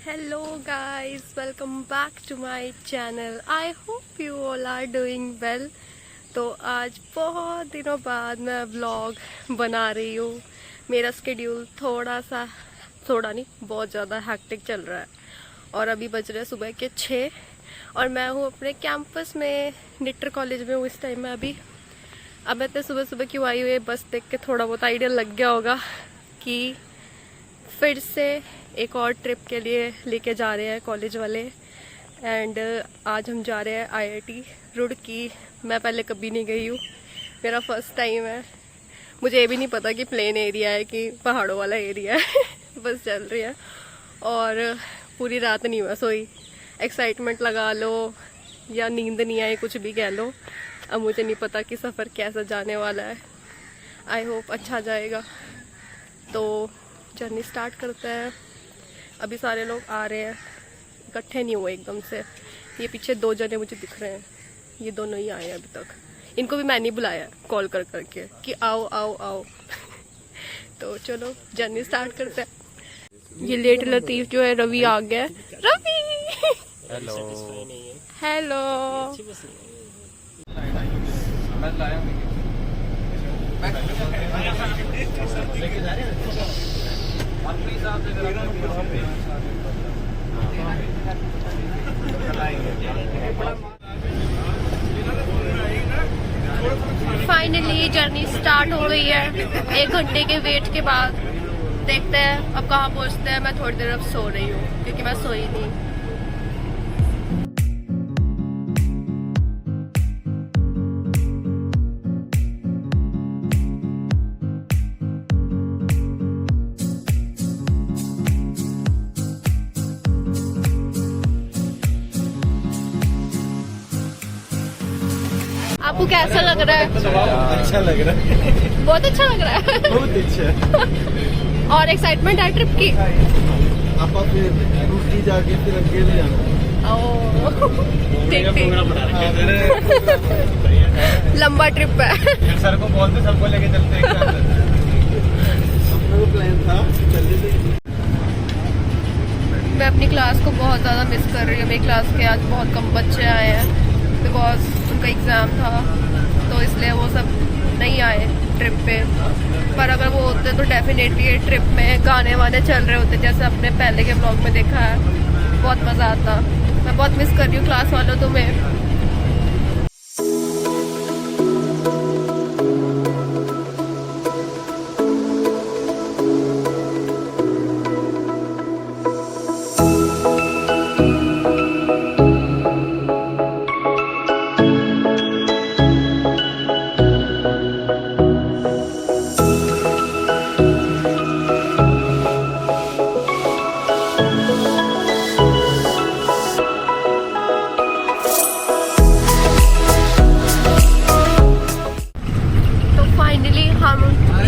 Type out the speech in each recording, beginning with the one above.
Hello guys, welcome back to my channel. I hope you all are doing well. तो आज बहुत दिनों बाद मैं व्लॉग बना रही हूँ। मेरा स्केड्यूल थोड़ा नहीं बहुत ज़्यादा हैक्टिक चल रहा है और अभी बज रहे हैं सुबह के 6 और मैं हूँ अपने कैंपस में, निटर कॉलेज में हूँ इस टाइम में अभी। अब मैं इतने सुबह सुबह क्यों आई हुई है, बस देख के थोड़ा बहुत आइडिया लग गया होगा कि फिर से एक और ट्रिप के लिए लेके जा रहे हैं कॉलेज वाले। एंड आज हम जा रहे हैं आईआईटी रुड़की। मैं पहले कभी नहीं गई हूँ, मेरा फर्स्ट टाइम है। मुझे ये भी नहीं पता कि प्लेन एरिया है कि पहाड़ों वाला एरिया है बस चल रही है और पूरी रात नहीं हुआ सोई। एक्साइटमेंट लगा लो या नींद नहीं आई, कुछ भी कह लो। अब मुझे नहीं पता कि सफ़र कैसा जाने वाला है। आई होप अच्छा जाएगा। तो जर्नी स्टार्ट करते हैं। अभी सारे लोग आ रहे हैं, इकट्ठे नहीं हुए एकदम से। ये पीछे 2 जने मुझे दिख रहे हैं, ये दोनों ही आए हैं अभी तक। इनको भी मैंने बुलाया कॉल कर करके कि आओ आओ आओ तो चलो जर्नी स्टार्ट करते हैं। ये लेट लतीफ जो है रवि आ गया है। Ravi hello hello. Finally journey start हो गई है 1 घंटे के वेट के बाद। देखते हैं अब कहाँ पहुँचते हैं। मैं थोड़ी देर अब सो रही हूँ क्योंकि मैं सोई नहीं। आपको कैसा लग रहा है? अच्छा लग रहा है, बहुत अच्छा लग रहा है बहुत अच्छा। और एक्साइटमेंट है ट्रिप की। आप फिर रुड़की जाके फिर अकेले जाना। ठीक ठीक, लंबा ट्रिप है। सर को बोलते सबको लेके चलते हैं। अपना प्लान था जल्दी से। मैं अपनी क्लास को बहुत ज़्यादा मिस कर रही हूँ। मेरी क्लास के आज बहुत कम बच्चे आए हैं बिकॉज उनका एग्ज़ाम था, तो इसलिए वो सब नहीं आए ट्रिप पे। पर अगर वो होते तो डेफिनेटली ट्रिप में गाने वाने चल रहे होते, जैसे अपने पहले के ब्लॉग में देखा है। बहुत मज़ा आता। मैं बहुत मिस कर रही हूँ क्लास वालों तुम्हें।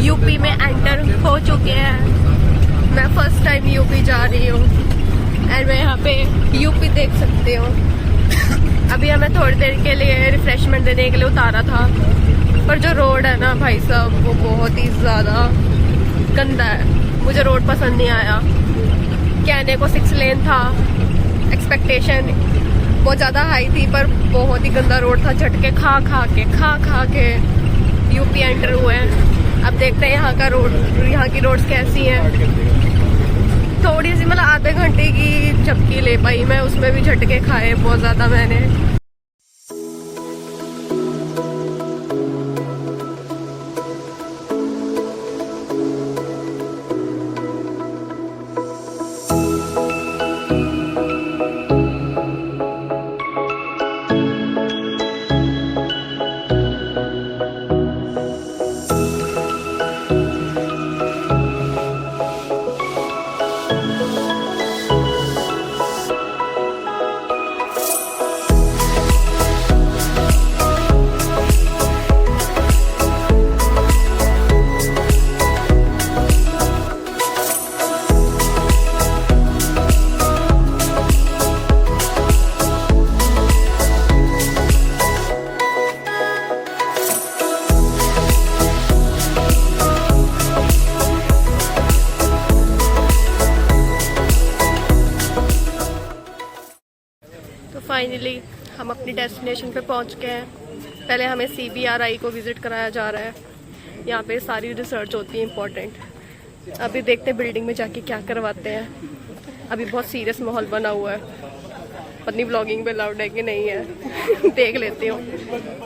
यूपी में एंटर हो चुके हैं। मैं फर्स्ट टाइम यूपी जा रही हूँ एंड मैं यहाँ पे यूपी देख सकती हूँ। अभी हमें थोड़ी देर के लिए रिफ्रेशमेंट देने के लिए उतारा था, पर जो रोड है ना भाई साहब, वो बहुत ही ज़्यादा गंदा है। मुझे रोड पसंद नहीं आया। कहने को 6 लेन था, एक्सपेक्टेशन बहुत ज़्यादा हाई थी, पर बहुत ही गंदा रोड था। झटके खा खा के यूपी एंटर हुए हैं। अब देखते हैं यहाँ की रोड्स कैसी हैं। थोड़ी सी मतलब आधे घंटे की झपकी ले पाई मैं, उसमें भी झटके खाए बहुत ज़्यादा मैंने। फाइनली हम अपनी डेस्टिनेशन पे पहुंच गए हैं। पहले हमें CBRI को विज़िट कराया जा रहा है। यहाँ पे सारी रिसर्च होती है इम्पोर्टेंट। अभी देखते हैं बिल्डिंग में जाके क्या करवाते हैं। अभी बहुत सीरियस माहौल बना हुआ है, अपनी व्लॉगिंग पे लाउड है कि नहीं है देख लेती हूँ,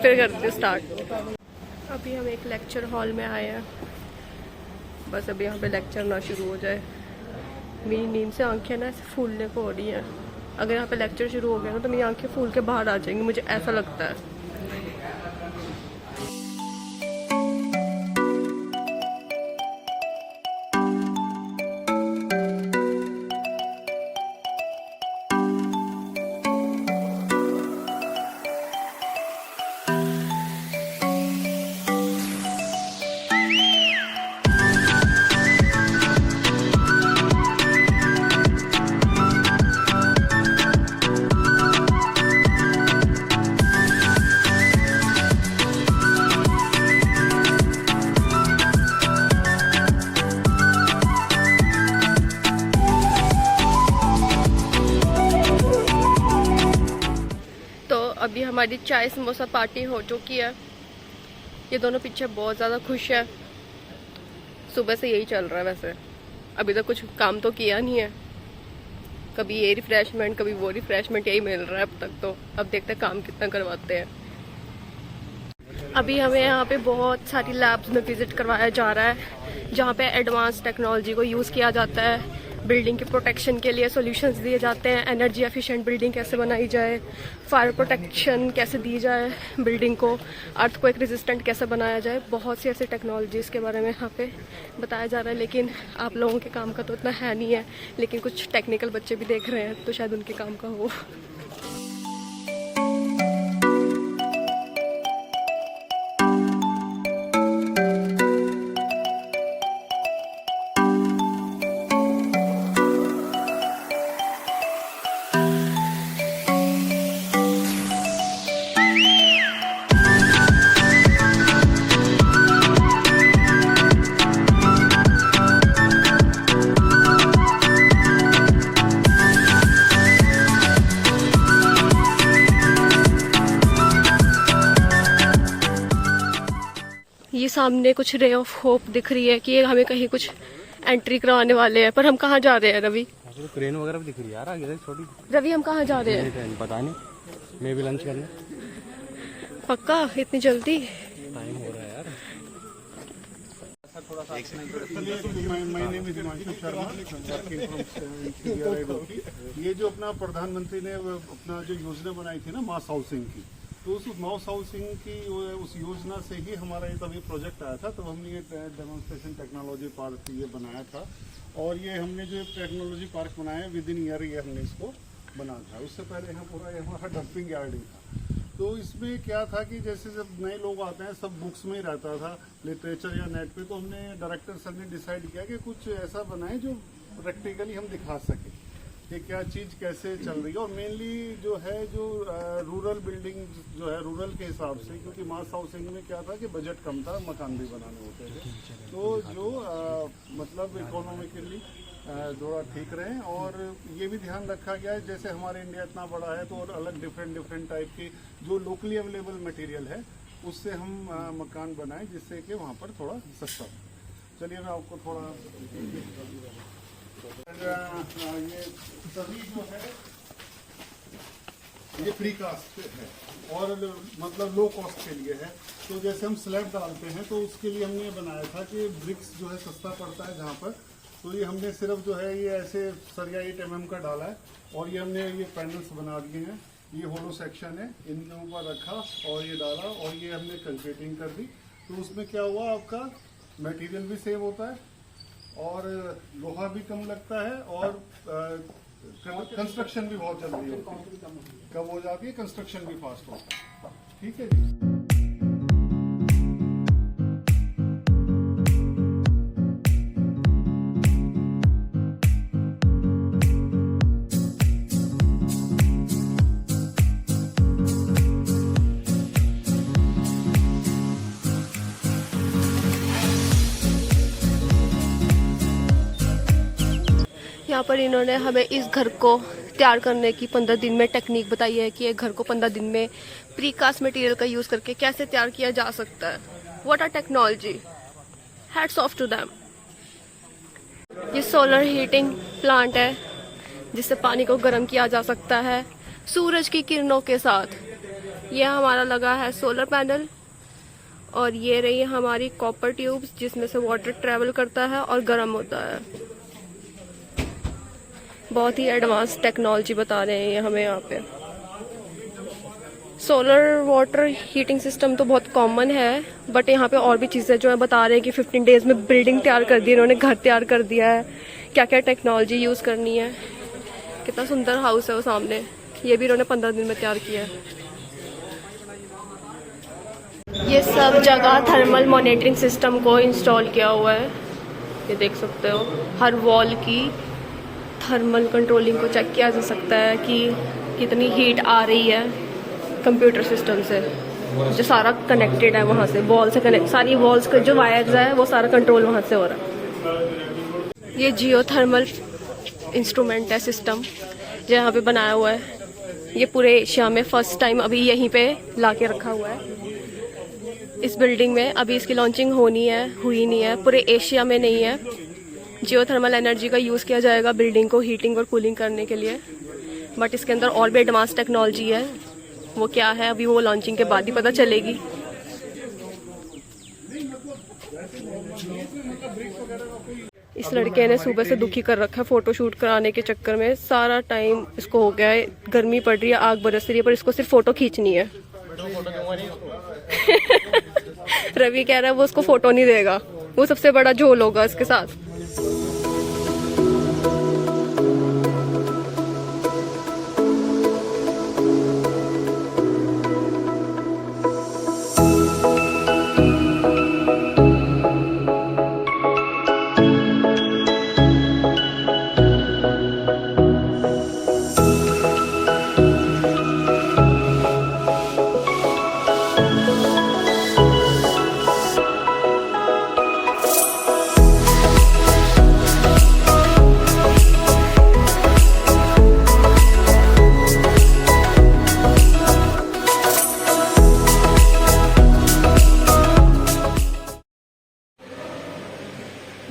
फिर करती हूँ स्टार्ट। अभी हम एक लेक्चर हॉल में आए हैं, बस अभी यहाँ पे लेक्चर ना शुरू हो जाए। मेरी नींद से आंखें ना ऐसे फूलने को हो रही हैं। अगर यहाँ पे लेक्चर शुरू हो गया ना तो मेरी आंखें फूल के बाहर आ जाएंगी, मुझे ऐसा लगता है। अभी हमारी चाय समोसा पार्टी हो चुकी है। ये दोनों पीछे बहुत ज़्यादा खुश है। सुबह से यही चल रहा है। वैसे अभी तक कुछ काम तो किया नहीं है, कभी ये रिफ्रेशमेंट कभी वो रिफ्रेशमेंट, यही मिल रहा है अब तक। तो अब देखते हैं काम कितना करवाते हैं। अभी हमें यहाँ पे बहुत सारी लैब्स में विजिट करवाया जा रहा है, जहाँ पे एडवांस टेक्नोलॉजी को यूज़ किया जाता है। बिल्डिंग के प्रोटेक्शन के लिए सॉल्यूशंस दिए जाते हैं। एनर्जी एफिशिएंट बिल्डिंग कैसे बनाई जाए, फायर प्रोटेक्शन कैसे दी जाए बिल्डिंग को, अर्थक्वेक रेजिस्टेंट कैसे बनाया जाए। बहुत सी ऐसी टेक्नोलॉजीज़ के बारे में यहाँ पे बताया जा रहा है। लेकिन आप लोगों के काम का तो उतना है नहीं है, लेकिन कुछ टेक्निकल बच्चे भी देख रहे हैं तो शायद उनके काम का हो। ये सामने कुछ रे ऑफ होप दिख रही है कि ये हमें कहीं कुछ एंट्री करवाने वाले हैं, पर हम कहाँ जा रहे हैं रवि? क्रेन वगैरह भी दिख रही है यार आगे छोटी। रवि हम कहाँ जा रहे हैं? पता नहीं, मैं भी लंच करने। पक्का इतनी जल्दी? टाइम हो रहा है यार। ये जो अपना प्रधानमंत्री ने अपना जो योजना बनाई थी ना मास हाउसिंग की, तो उस मास हाउसिंग की उस योजना से ही हमारा ये तभी प्रोजेक्ट आया था। तब हमने ये डेमोन्स्ट्रेशन टेक्नोलॉजी पार्क ये बनाया था। और ये हमने जो टेक्नोलॉजी पार्क बनाया विद इन ईयर ये हमने इसको बना था। उससे पहले यहाँ पूरा हमारा डंपिंग यार्ड ही था। तो इसमें क्या था कि जैसे जब नए लोग आते हैं सब बुक्स में ही रहता था, लिटरेचर या नेट पे, तो हमने डायरेक्टर सर ने डिसाइड किया कि कुछ ऐसा बनाए जो प्रैक्टिकली हम दिखा सकें कि क्या चीज़ कैसे चल रही है। और मेनली जो है जो रूरल बिल्डिंग जो है रूरल के हिसाब से, क्योंकि मास हाउसिंग में क्या था कि बजट कम था, मकान भी बनाने होते थे, तो जो मतलब इकोनॉमिकली थोड़ा ठीक रहे। और ये भी ध्यान रखा गया है जैसे हमारे इंडिया इतना बड़ा है तो और अलग डिफरेंट टाइप के जो लोकली अवेलेबल मटेरियल है उससे हम मकान बनाएं जिससे कि वहाँ पर थोड़ा सस्ता हो। चलिए मैं आपको थोड़ा ये सभी जो है ये फ्री कास्ट है और मतलब लो कॉस्ट के लिए है। तो जैसे हम स्लैब डालते हैं तो उसके लिए हमने बनाया था कि ब्रिक्स जो है सस्ता पड़ता है जहाँ पर, तो ये हमने सिर्फ जो है ये ऐसे सरिया 8 mm का डाला है और ये हमने ये पैनल्स बना दिए हैं। ये होलो सेक्शन है, इनके ऊपर रखा और ये डाला और ये हमने कंक्रीटिंग कर दी। तो उसमें क्या हुआ, आपका मटेरियल भी सेव होता है और लोहा भी कम लगता है और कंस्ट्रक्शन भी बहुत जल्दी होती है, कम हो जाती है, कंस्ट्रक्शन भी फास्ट होता है। ठीक है जी। यहाँ पर इन्होंने हमें इस घर को तैयार करने की 15 दिन में टेक्निक बताई है कि एक घर को 15 दिन में प्रीकास्ट मटेरियल का यूज़ करके कैसे तैयार किया जा सकता है। What are technology, hats off to them. ये सोलर हीटिंग प्लांट है जिससे पानी को गर्म किया जा सकता है सूरज की किरणों के साथ। ये हमारा लगा है सोलर पैनल और ये रही हमारी कॉपर ट्यूब्स जिसमें से वाटर ट्रेवल करता है और गर्म होता है। बहुत ही एडवांस टेक्नोलॉजी बता रहे हैं ये हमें यहाँ पे। सोलर वाटर हीटिंग सिस्टम तो बहुत कॉमन है, बट यहाँ पे और भी चीज़ें जो है बता रहे हैं कि 15 डेज में बिल्डिंग तैयार कर दी है इन्होंने, घर तैयार कर दिया है, क्या क्या टेक्नोलॉजी यूज़ करनी है। कितना सुंदर हाउस है वो सामने, ये भी इन्होंने 15 दिन में तैयार किया है। ये सब जगह थर्मल मॉनिटरिंग सिस्टम को इंस्टॉल किया हुआ है। ये देख सकते हो, हर वॉल की थर्मल कंट्रोलिंग को चेक किया जा सकता है कि कितनी हीट आ रही है कंप्यूटर सिस्टम से, जो सारा कनेक्टेड है वहाँ से, वॉल से कनेक्ट, सारी वॉल्स के जो वायर्स है वो सारा कंट्रोल वहाँ से हो रहा है। ये जियो थर्मल इंस्ट्रूमेंट है सिस्टम जो यहाँ पे बनाया हुआ है। ये पूरे एशिया में फर्स्ट टाइम अभी यहीं पे ला के रखा हुआ है इस बिल्डिंग में। अभी इसकी लॉन्चिंग हुई नहीं है, पूरे एशिया में नहीं है। जियो थर्मल एनर्जी का यूज़ किया जाएगा बिल्डिंग को हीटिंग और कूलिंग करने के लिए, बट इसके अंदर और भी एडवांस टेक्नोलॉजी है। वो क्या है अभी वो लॉन्चिंग के बाद ही पता चलेगी। इस लड़के ने सुबह से दुखी कर रखा है फोटो शूट कराने के चक्कर में। सारा टाइम इसको हो गया है, गर्मी पड़ रही है, आग बरस रही है, पर इसको सिर्फ फोटो खींचनी है। रवि कह रहा है वो उसको फोटो नहीं देगा, वो सबसे बड़ा झोल होगा इसके साथ।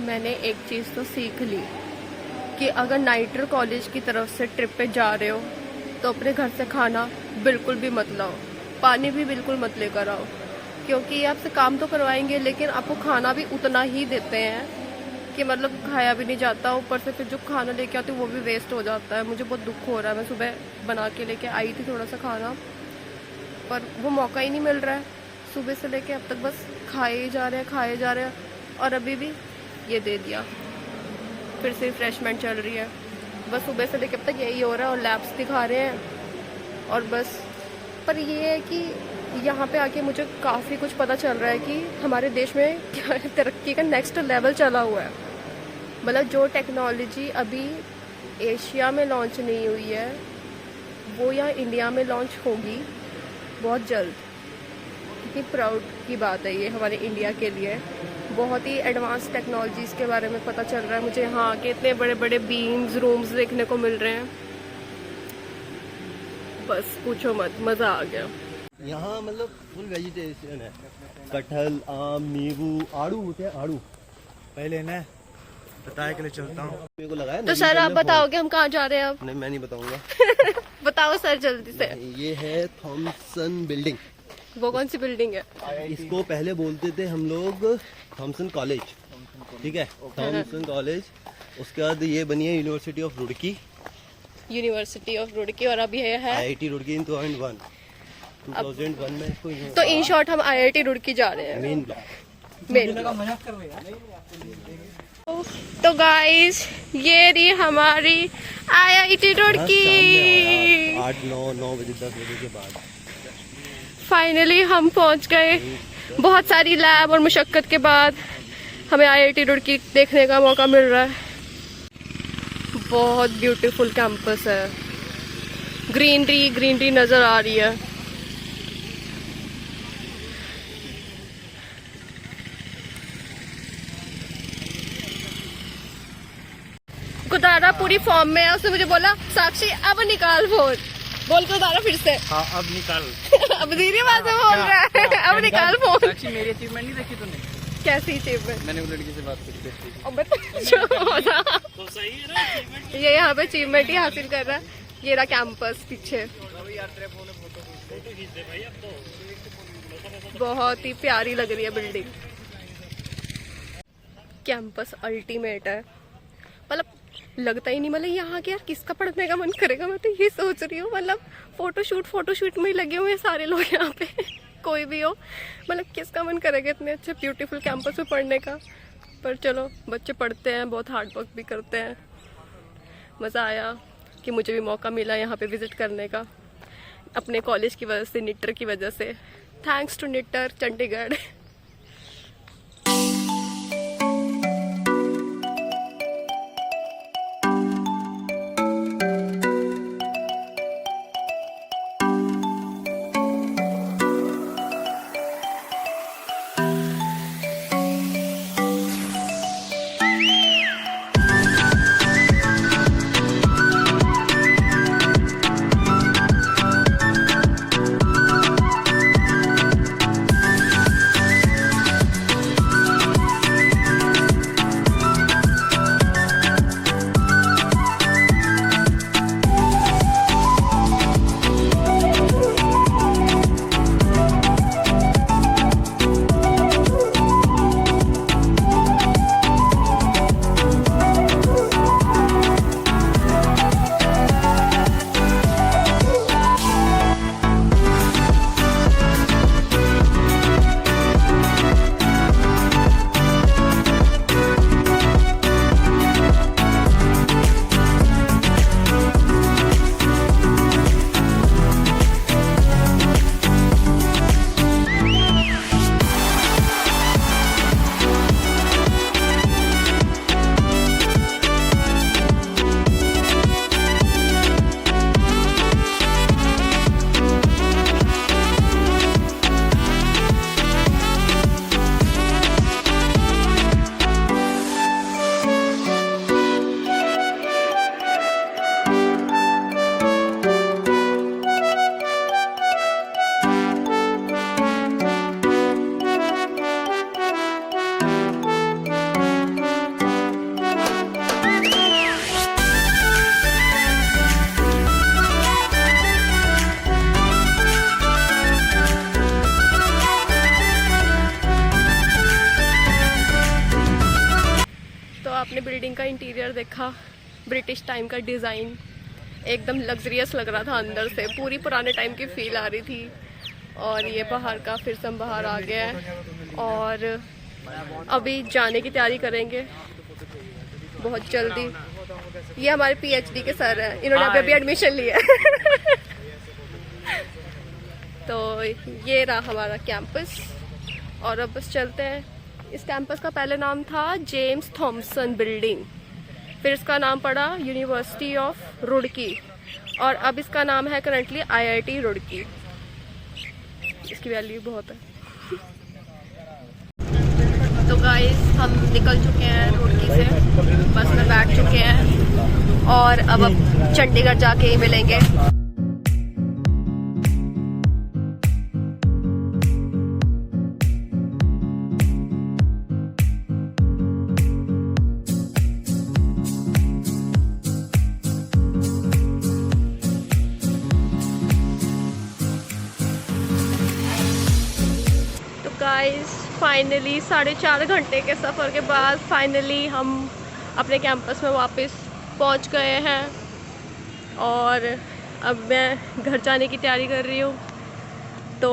मैंने एक चीज़ तो सीख ली कि अगर नाइटर कॉलेज की तरफ से ट्रिप पे जा रहे हो तो अपने घर से खाना बिल्कुल भी मत लाओ, पानी भी बिल्कुल मत लेकर आओ, क्योंकि ये आपसे काम तो करवाएंगे लेकिन आपको खाना भी उतना ही देते हैं कि मतलब खाया भी नहीं जाता। ऊपर से फिर जो खाना लेके आते वो भी वेस्ट हो जाता है। मुझे बहुत दुख हो रहा है। मैं सुबह बना के लेके आई थी थोड़ा सा खाना, पर वो मौका ही नहीं मिल रहा है। सुबह से लेके अब तक बस खाए जा रहे हैं और अभी भी ये दे दिया। फिर से रिफ्रेशमेंट चल रही है, बस सुबह से लेकर अब तक यही हो रहा है और लैब्स दिखा रहे हैं और बस। पर ये है कि यहाँ पे आके मुझे काफ़ी कुछ पता चल रहा है कि हमारे देश में क्या तरक्की का नेक्स्ट लेवल चला हुआ है। मतलब जो टेक्नोलॉजी अभी एशिया में लॉन्च नहीं हुई है वो यहाँ इंडिया में लॉन्च होगी बहुत जल्द। कितनी प्राउड की बात है ये हमारे इंडिया के लिए। बहुत ही एडवांस टेक्नोलॉजीज़ के बारे में पता चल रहा है मुझे। यहाँ के इतने बड़े बड़े बीम्स रूम्स देखने को मिल रहे हैं, बस पूछो मत, मज़ा आ गया। यहाँ मतलब फुल वेजिटेरियन है, कटहल, आम, नींबू, आड़ू होते हैं। आड़ू पहले ना बताए के लिए चलता हूँ। मेरे को लगा है तो सर आप बताओगे हम कहाँ जा रहे हैं अब? नहीं, मैं नहीं बताऊंगा। बताओ सर जल्दी से। ये है थॉमसन बिल्डिंग। वो कौन सी बिल्डिंग है? इसको पहले बोलते थे हम लोग थॉमसन कॉलेज, ठीक है, थॉमसन कॉलेज। उसके बाद ये बनी है यूनिवर्सिटी ऑफ रुड़की, और अभी है IIT रुड़की इन 2001 में इसको। तो इन शॉर्ट हम IIT रुड़की जा रहे हैं, मेन ब्लॉक। मजाक कर रहे हैं। तो गाइस ये रही हमारी IIT रुड़की। 8-9 बजे 10 बजे के बाद फाइनली हम पहुंच गए। बहुत सारी लैब और मुशक्कत के बाद हमें IIT रुड़की देखने का मौका मिल रहा है। बहुत ब्यूटीफुल कैंपस है, ग्रीनरी नज़र आ रही है। Good दोबारा पूरी फॉर्म में है। उसने मुझे बोला साक्षी अब निकाल फोन, बोल के दोबारा फिर से। हाँ अब निकाल। अब धीरे बात में बोल रहा है, अब निकाल फोन। साक्षी मेरी अचीवमेंट नहीं देखी तूने? कैसी अचीवमेंट? मैंने वो लड़की से बात की थी। अब तो सही है ना, ये यहाँ पे अचीवमेंट ही हासिल कर रहा है। ये रहा कैंपस पीछे, बहुत ही प्यारी लग रही है बिल्डिंग। कैंपस अल्टीमेट है, मतलब लगता ही नहीं, मतलब यहाँ के यार किसका पढ़ने का मन करेगा। मैं तो ये सोच रही हूँ, मतलब फोटोशूट में ही लगे हुए हैं सारे लोग यहाँ पे। कोई भी हो, मतलब किसका मन करेगा इतने अच्छे ब्यूटीफुल कैंपस में पढ़ने का। पर चलो बच्चे पढ़ते हैं, बहुत हार्ड वर्क भी करते हैं। मज़ा आया कि मुझे भी मौका मिला यहाँ पे विजिट करने का, अपने कॉलेज की वजह से, निटर की वजह से। थैंक्स टू निटर चंडीगढ़। आपने बिल्डिंग का इंटीरियर देखा, ब्रिटिश टाइम का डिज़ाइन, एकदम लग्जरियस लग रहा था अंदर से, पूरी पुराने टाइम की फील आ रही थी। और ये बाहर का, फिर से हम बाहर आ गए हैं और अभी जाने की तैयारी करेंगे बहुत जल्दी। ये हमारे पीएचडी के सर हैं, इन्होंने अभी एडमिशन लिया है। तो ये रहा हमारा कैंपस और अब बस चलते हैं। इस कैंपस का पहले नाम था जेम्स थॉमसन बिल्डिंग, फिर इसका नाम पड़ा यूनिवर्सिटी ऑफ रुड़की और अब इसका नाम है करंटली आईआईटी रुड़की। इसकी वैल्यू बहुत है। तो गाइस हम निकल चुके हैं रुड़की से, बस में बैठ चुके हैं और अब चंडीगढ़ जाके ही मिलेंगे। गाइस फाइनली 4.5 घंटे के सफ़र के बाद फाइनली हम अपने कैंपस में वापस पहुंच गए हैं और अब मैं घर जाने की तैयारी कर रही हूँ। तो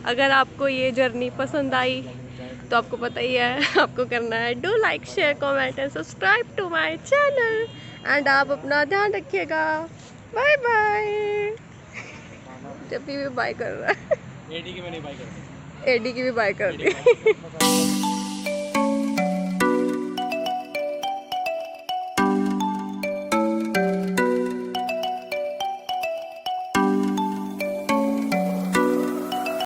अगर आपको ये जर्नी पसंद आई तो आपको पता ही है आपको करना है, do like share comment and subscribe to my channel एंड आप अपना ध्यान रखिएगा। Bye bye. जब भी बाय कर रहा है, एडी की भी बाय कर दी।